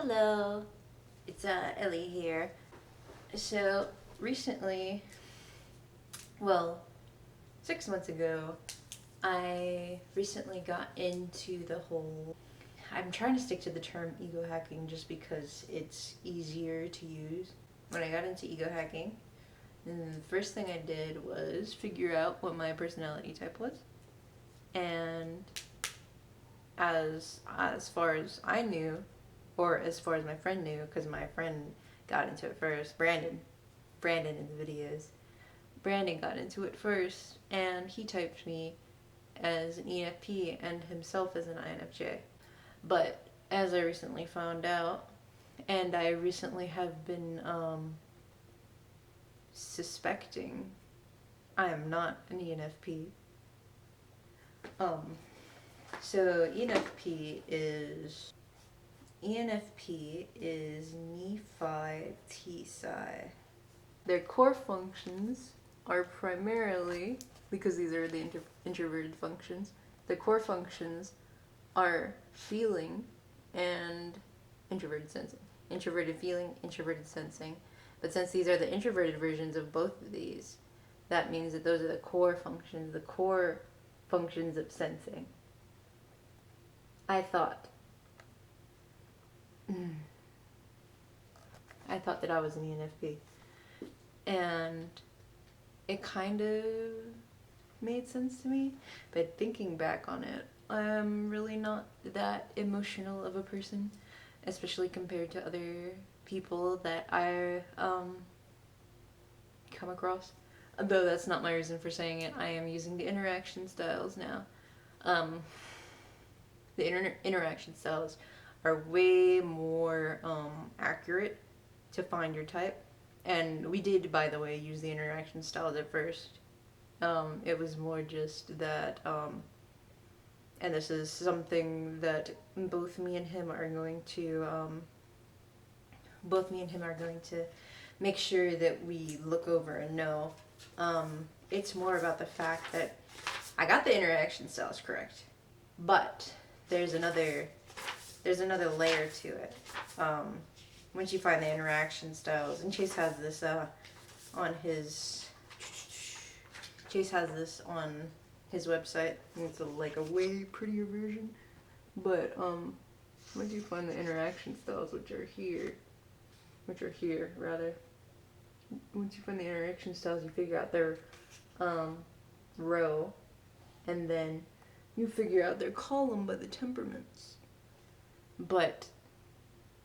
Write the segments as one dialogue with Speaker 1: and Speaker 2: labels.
Speaker 1: Hello, it's Ellie here. So recently, well, 6 months ago, I recently got into the whole. I'm trying to stick to the term ego hacking just because it's easier to use. When I got into ego hacking, and the first thing I did was figure out what my personality type was, and as far as I knew, or as far as my friend knew, because my friend got into it first. Brandon in the videos. Brandon got into it first, and he typed me as an ENFP and himself as an INFJ. But as I recently found out, and I recently have been suspecting, I am not an ENFP. Um, so ENFP is Nephi Psi. Their core functions are primarily, because these are the introverted functions, the core functions are feeling and introverted sensing. Introverted feeling, introverted sensing. But since these are the introverted versions of both of these, that means that those are the core functions of sensing. I thought I thought that I was an ENFP. And it kind of made sense to me. But thinking back on it, I'm really not that emotional of a person, especially compared to other people that I come across. Though that's not my reason for saying it, I am using the interaction styles now. Um, the interaction styles are way more accurate to find your type. And we did, by the way, use the interaction styles at first. It was more just that, and this is something that both me and him are going to, make sure that we look over and know. It's more about the fact that I got the interaction styles correct, but there's another layer to it. Once you find the interaction styles, and Chase has this on his website. It's like a way prettier version. But once you find the interaction styles, which are here rather. Once you find the interaction styles, you figure out their row, and then you figure out their column by the temperaments. But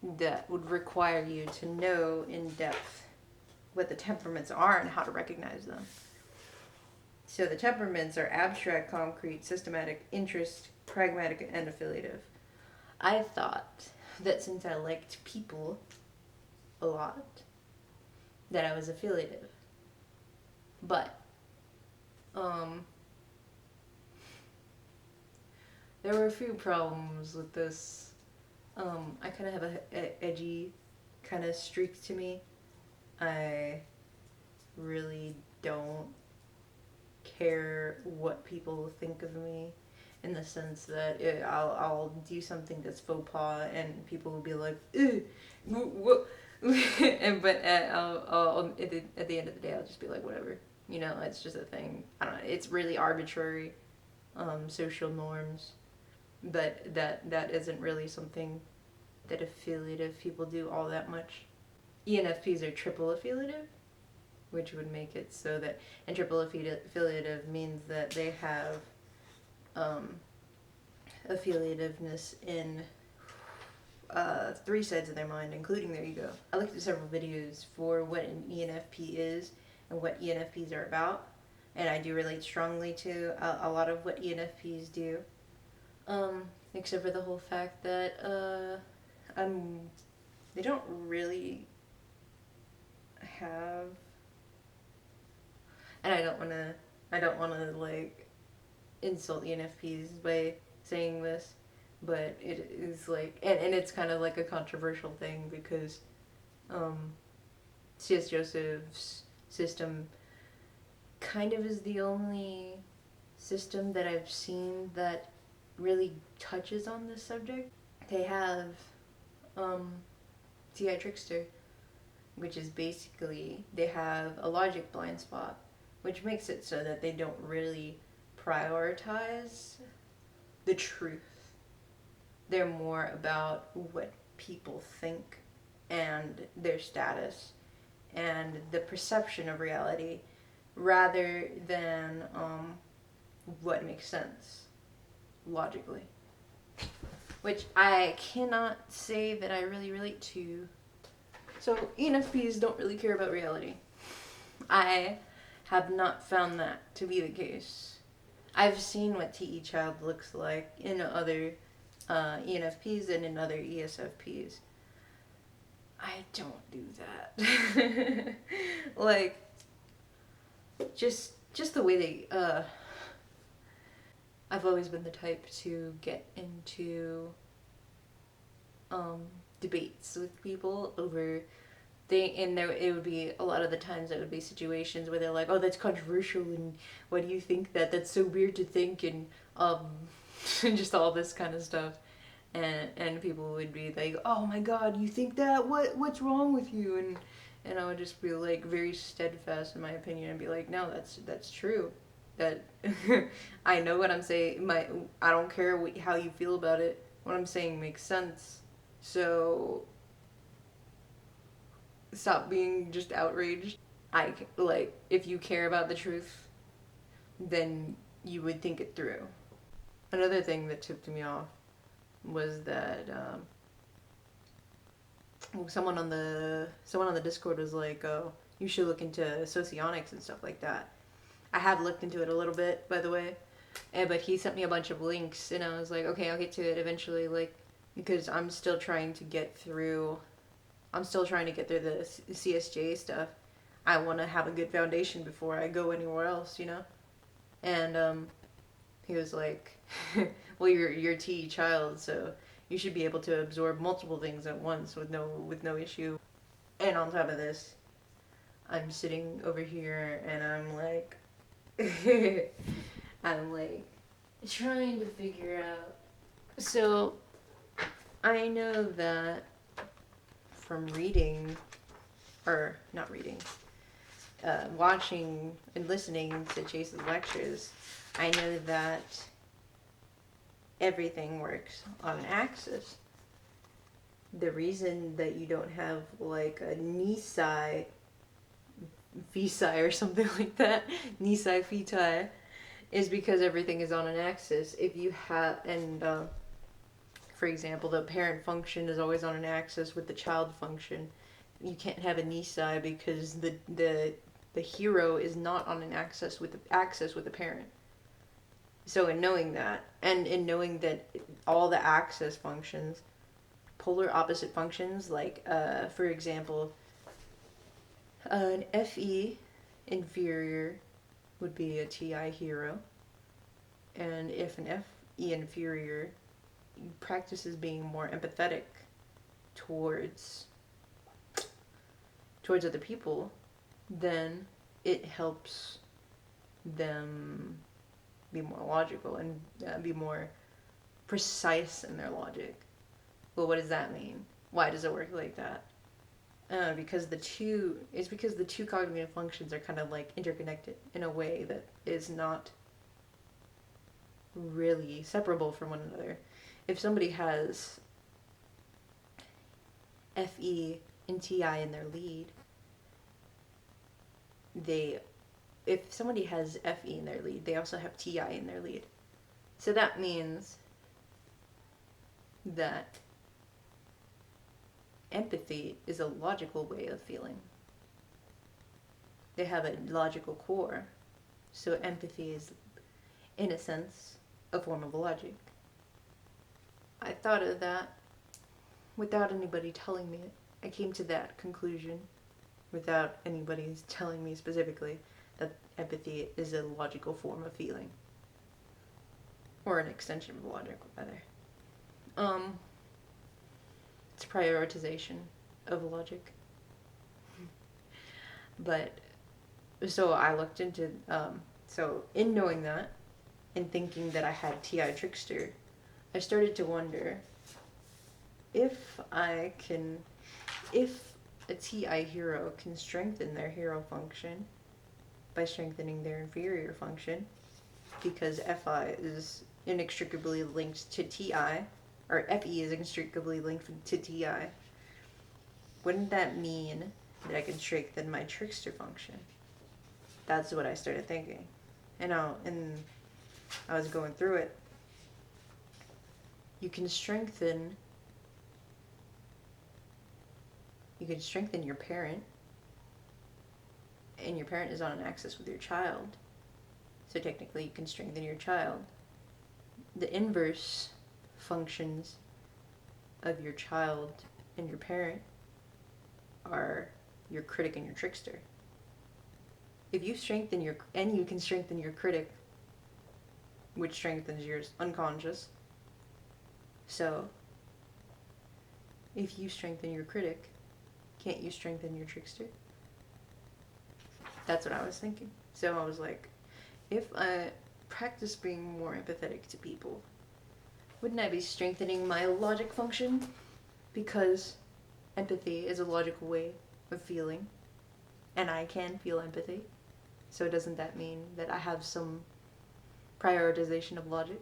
Speaker 1: that would require you to know in depth what the temperaments are and how to recognize them. So the temperaments are abstract, concrete, systematic, interest, pragmatic, and affiliative. I thought that since I liked people a lot, that I was affiliative. But there were a few problems with this. I kind of have a edgy kind of streak to me. I really don't care what people think of me, in the sense that I'll do something that's faux pas and people will be like, what? And but I'll at the end of the day I'll just be like, whatever. It's just a thing. I don't know. It's really arbitrary, social norms. But that isn't really something that affiliative people do all that much. ENFPs are triple affiliative, which would make it so that, and triple affiliative means that they have affiliativeness in 3 sides of their mind, including their ego. I looked at several videos for what an ENFP is and what ENFPs are about, and I do relate strongly to a lot of what ENFPs do. Except for the whole fact that they don't really have, and I don't wanna like insult ENFPs by saying this, but it is like, and it's kind of like a controversial thing because C.S. Joseph's system kind of is the only system that I've seen that really touches on this subject. They have um, TI trickster, which is basically they have a logic blind spot, which makes it so that they don't really prioritize the truth. They're more about what people think and their status and the perception of reality rather than what makes sense logically. Which I cannot say that I really relate to. So ENFPs don't really care about reality. I have not found that to be the case. I've seen what TE Child looks like in other ENFPs and in other ESFPs. I don't do that. Like, just the way they. I've always been the type to get into debates with people over and there it would be a lot of the times it would be situations where they're like, oh, that's controversial and why do you think that, that's so weird to think, and just all this kind of stuff, and people would be like, oh my god, you think that, what's wrong with you, and I would just be like very steadfast in my opinion and be like, no, that's true, that I know what I'm saying, I don't care how you feel about it, what I'm saying makes sense, so stop being just outraged. If you care about the truth, then you would think it through. Another thing that tipped me off was that someone on the Discord was like, oh, you should look into socionics and stuff like that. I have looked into it a little bit, by the way, but he sent me a bunch of links, and I was like, okay, I'll get to it eventually, because I'm still trying to get through the CSJ stuff. I want to have a good foundation before I go anywhere else, And he was like, well, you're a TE child, so you should be able to absorb multiple things at once with no issue. And on top of this, I'm sitting over here and I'm like, trying to figure out. So I know that from reading, or not reading, watching and listening to Chase's lectures, I know that everything works on an axis. The reason that you don't have like a Nisai Feci or something like that, Nisai Feti, is because everything is on an axis. If you have, for example, the parent function is always on an axis with the child function. You can't have a Nisai because the hero is not on an axis with the parent. So in knowing that, and in knowing that all the axis functions, polar opposite functions, like for example, an FE inferior would be a TI hero, and if an FE inferior practices being more empathetic towards other people, then it helps them be more logical and be more precise in their logic. Well, what does that mean? Why does it work like that? Because the two cognitive functions are kind of like interconnected in a way that is not really separable from one another. If somebody has FE and TI in their lead, if somebody has FE in their lead, they also have TI in their lead. So that means that empathy is a logical way of feeling. They have a logical core. So empathy is, in a sense, a form of logic. I thought of that without anybody telling me it. I came to that conclusion without anybody telling me specifically that empathy is a logical form of feeling. Or an extension of logic, rather. It's prioritization of logic. But, so I looked into, so in knowing that, and thinking that I had TI Trickster, I started to wonder, if I can, if a TI hero can strengthen their hero function by strengthening their inferior function, because FI is inextricably linked to TI, or FE is inextricably linked to TI, wouldn't that mean that I can strengthen my trickster function? That's what I started thinking. And I was going through it. You can strengthen your parent, and your parent is on an axis with your child. So technically you can strengthen your child. The inverse functions of your child and your parent are your critic and your trickster. If you strengthen you can strengthen your critic, which strengthens your unconscious. So, if you strengthen your critic, can't you strengthen your trickster? That's what I was thinking. So I was like, if I practice being more empathetic to people, wouldn't I be strengthening my logic function? Because empathy is a logical way of feeling, and I can feel empathy. So doesn't that mean that I have some prioritization of logic?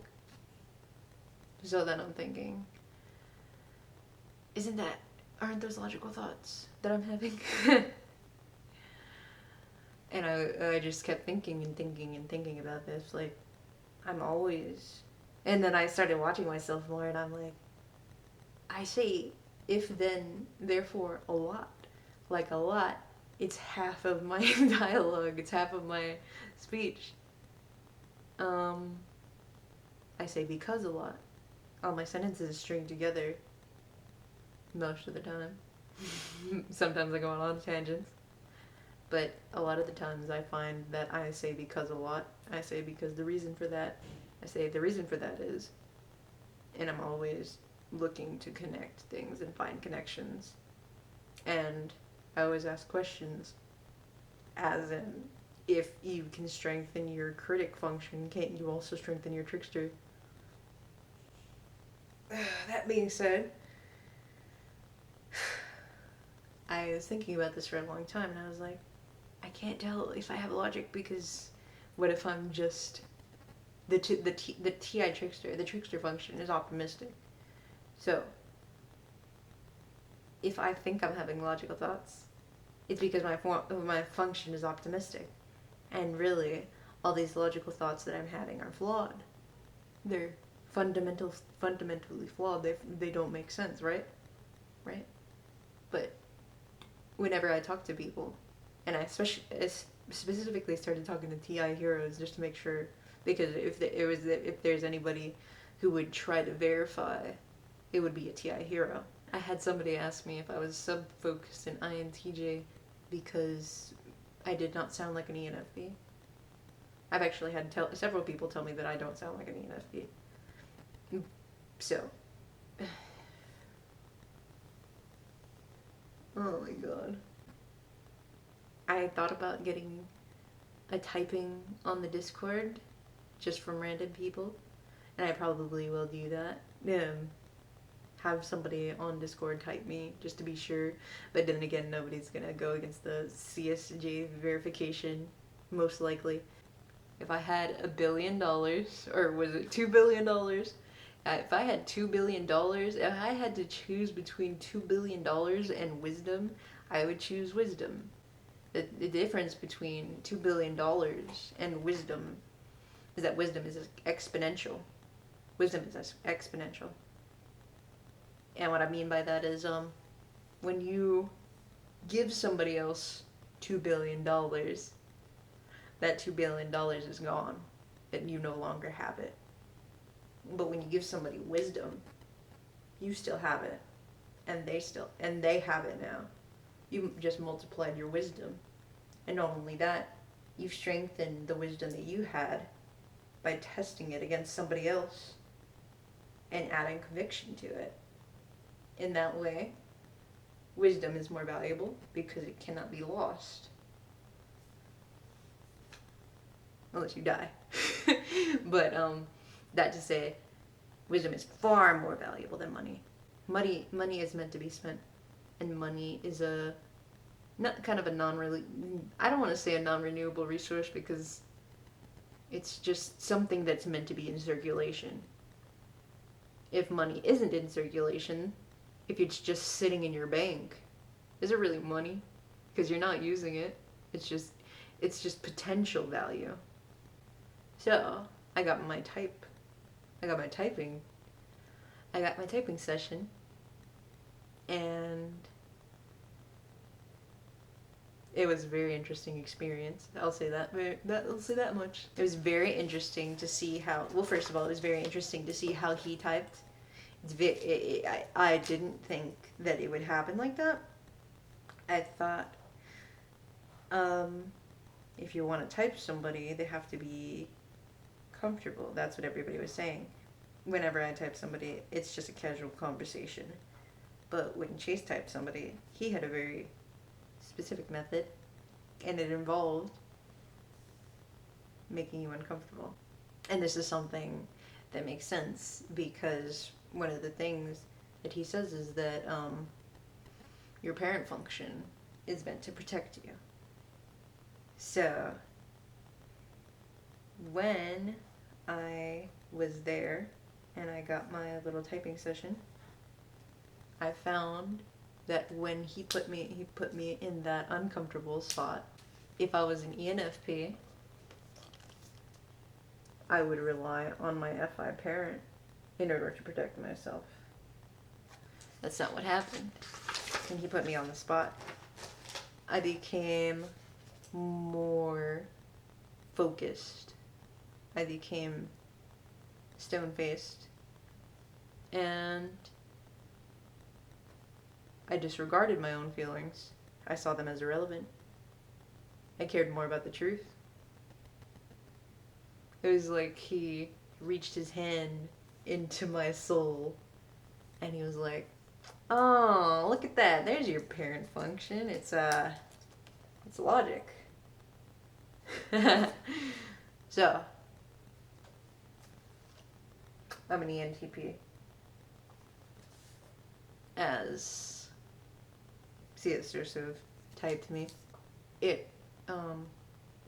Speaker 1: So then I'm thinking, aren't those logical thoughts that I'm having? And I just kept thinking and thinking and thinking about this, like, I'm always... And then I started watching myself more, and I'm like, I say if, then, therefore, a lot. Like, a lot. It's half of my dialogue. It's half of my speech. I say because a lot. All my sentences string together most of the time. Sometimes I go on a lot of tangents. But a lot of the times I find that I say because a lot. I say because the reason for that. I say the reason for that is. And I'm always looking to connect things and find connections. And I always ask questions. As in, if you can strengthen your critic function, can't you also strengthen your trickster? That being said, I was thinking about this for a long time, and I was like, I can't tell if I have logic, because what if I'm just the TI trickster? The trickster function is optimistic. So if I think I'm having logical thoughts, it's because my function is optimistic, and really all these logical thoughts that I'm having are flawed. They're fundamentally flawed. They don't make sense, right? But whenever I talk to people, and I specifically started talking to TI heroes just to make sure, because if there's anybody who would try to verify, it would be a TI hero. I had somebody ask me if I was sub-focused in INTJ because I did not sound like an ENFP. I've actually had several people tell me that I don't sound like an ENFP. So, oh my god. I thought about getting a typing on the Discord just from random people, and I probably will do that. Have somebody on Discord type me just to be sure, but then again, nobody's gonna go against the CSJ verification, most likely. If I had $1 billion, or was it $2 billion? If I had $2 billion, if I had to choose between $2 billion and wisdom, I would choose wisdom. The difference between $2 billion and wisdom is that wisdom is exponential. Wisdom is exponential. And what I mean by that is, when you give somebody else $2 billion, that $2 billion is gone, and you no longer have it. But when you give somebody wisdom, you still have it, and they have it now. You just multiplied your wisdom. And not only that, you've strengthened the wisdom that you had by testing it against somebody else and adding conviction to it. In that way, wisdom is more valuable because it cannot be lost. Unless you die. But, that to say, wisdom is far more valuable than money. money is meant to be spent, and money is a not kind of a I don't want to say a non-renewable resource because it's just something that's meant to be in circulation. If money isn't in circulation, if it's just sitting in your bank, is it really money? Because you're not using it. It's just potential value. So I got my type. I got my typing. I got my typing session, and it was a very interesting experience. I'll say that. I'll say that much. It was very interesting to see how. Well, first of all, it was very interesting to see how he typed. I didn't think that it would happen like that. I thought, if you want to type somebody, they have to be comfortable. That's what everybody was saying. Whenever I type somebody, it's just a casual conversation. But when Chase typed somebody, he had a very specific method, and it involved making you uncomfortable. And this is something that makes sense because one of the things that he says is that your parent function is meant to protect you. So when I was there and I got my little typing session, I found that when he put me in that uncomfortable spot. If I was an ENFP, I would rely on my FI parent in order to protect myself. That's not what happened. When he put me on the spot, I became more focused. I became stone-faced. And I disregarded my own feelings. I saw them as irrelevant. I cared more about the truth. It was like he reached his hand into my soul and he was like, "Oh, look at that. There's your parent function. It's logic." So, I'm an ENTP. As CS sort of typed me. It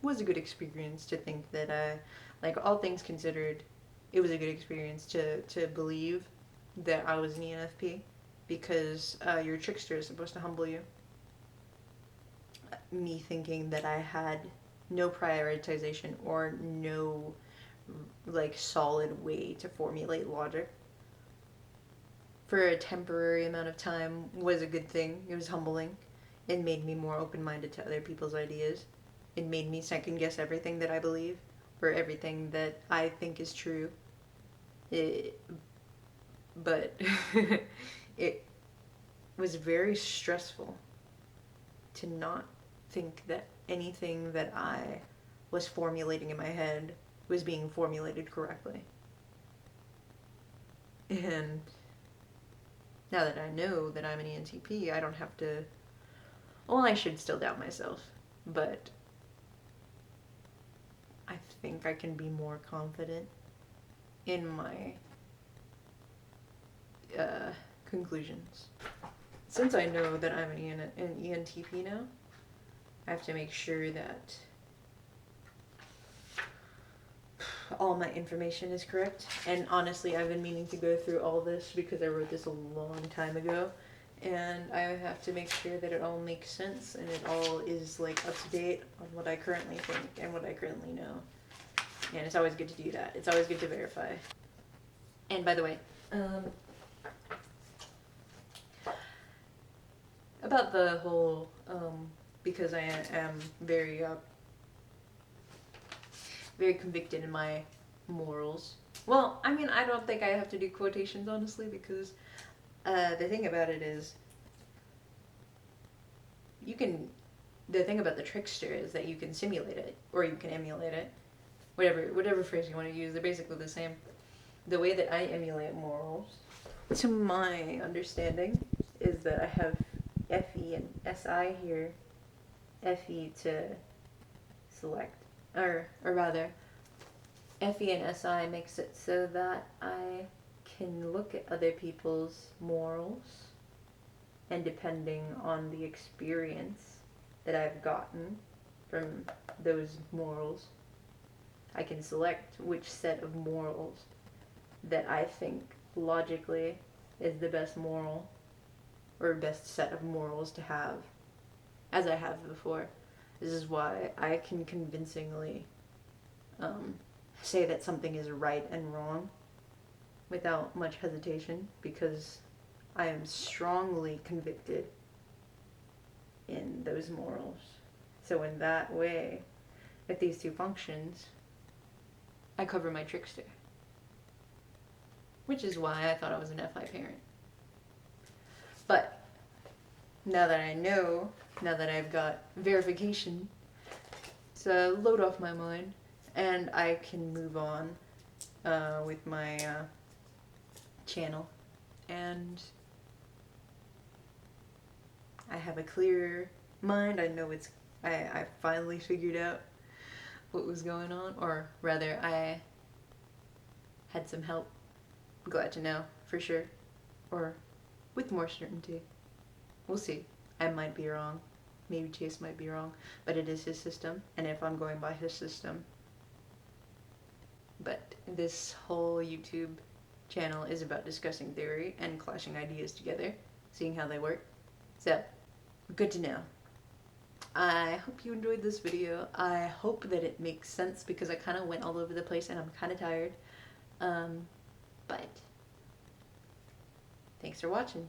Speaker 1: was a good experience to think that like all things considered, it was a good experience to believe that I was an ENFP because your trickster is supposed to humble you. Me thinking that I had no prioritization or no like solid way to formulate logic for a temporary amount of time was a good thing. It was humbling. It made me more open-minded to other people's ideas. It made me second-guess everything that I believe or everything that I think is true. But it was very stressful to not think that anything that I was formulating in my head was being formulated correctly. And now that I know that I'm an ENTP, I don't have to... Well, I should still doubt myself, but I think I can be more confident in my conclusions. Since I know that I'm an ENTP now, I have to make sure that all my information is correct. And honestly, I've been meaning to go through all this because I wrote this a long time ago. And I have to make sure that it all makes sense and it all is like up to date on what I currently think and what I currently know. And it's always good to do that. It's always good to verify. And by the way, about the whole, because I am very convicted in my morals. Well, I mean, I don't think I have to do quotations, honestly, because the thing about it is, the thing about the trickster is that you can simulate it, or you can emulate it. Whatever phrase you want to use, they're basically the same. The way that I emulate morals, to my understanding, is that I have FE and SI here. FE to select, or rather, FE and SI makes it so that I can look at other people's morals, and depending on the experience that I've gotten from those morals, I can select which set of morals that I think logically is the best moral or best set of morals to have, as I have before. This is why I can convincingly say that something is right and wrong without much hesitation, because I am strongly convicted in those morals. So in that way, with these two functions, I cover my trickster. Which is why I thought I was an FI parent. But now that I know, now that I've got verification, it's a load off my mind, and I can move on with my channel, and I have a clear mind. I know I finally figured out what was going on, or rather I had some help. I'm glad to know, for sure, or with more certainty. We'll see. I might be wrong. Maybe Chase might be wrong, but it is his system, and if I'm going by his system. But this whole YouTube channel is about discussing theory and clashing ideas together, seeing how they work. So, good to know. I hope you enjoyed this video. I hope that it makes sense, because I kind of went all over the place and I'm kind of tired. But thanks for watching.